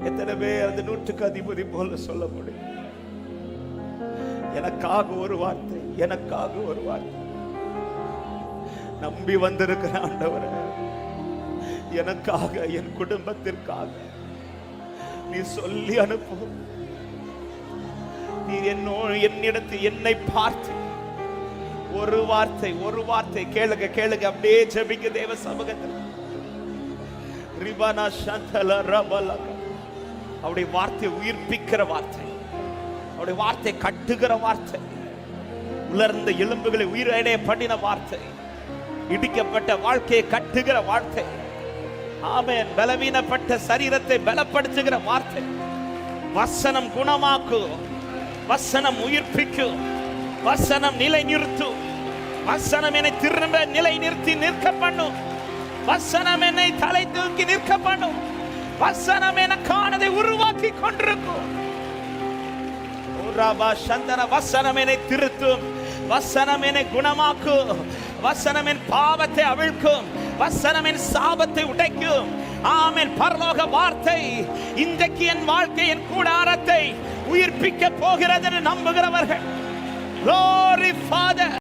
எத்தனை பேர் அந்த நூற்றுக்கு அதிபதி போல சொல்ல முடியும்? எனக்காக ஒரு வார்த்தை, எனக்காக ஒரு வார்த்தை. நம்பி வந்திருக்கிற ஆண்டவரே, எனக்காக, என் குடும்பத்திற்காக நீ சொல்லி அனுப்பு. நீ என்னிடத்தில் என்னை பார்த்து ஒரு வார்த்தை, ஒரு வார்த்தை கேளுங்க, கேளுங்க. அப்படியே ஜெபிங்க தேவ சமூகத்தில். ரிபானா சந்தல ரபலக. அவருடைய வார்த்தை உயிர்ப்பிக்கிற வார்த்தை, அவருடைய வார்த்தை கட்டுகிற வார்த்தை, உலர்ந்த எலும்புகளை உயிரடைய பண்ணின வார்த்தை, இடிக்கப்பட்ட வாழ்க்கையை கட்டுகிற வார்த்தை. ஆமென். பலவீனப்பட்ட சரீரத்தை பலப்படுத்துகிற வார்த்தை. வசனம் குணமாக்கும், வசனம் உயிர்ப்பிக்கும், வசனம் நிலை நிறுத்தும், வசனம் என்னை திரும்ப நிலை நிறுத்தி நிற்க பண்ணும், வசனம் என்னை தலை தூக்கி நிற்க பண்ணும், வசனம் எனக்கானதை உருவாக்கி கொண்டிருக்கும். வசனம் என்னை திருத்தும், வசனம் என்னை குணமாக்கும், வசனம் என் பாவத்தை அவிழ்க்கும், வசனம் என் சாபத்தை உடைக்கும். ஆமென். பரலோக வார்த்தை இன்றைக்கு என் வாழ்க்கை, என் கூடாரத்தை உயிர்ப்பிக்க போகிறது என்று நம்புகிறவர்கள், Glory Father.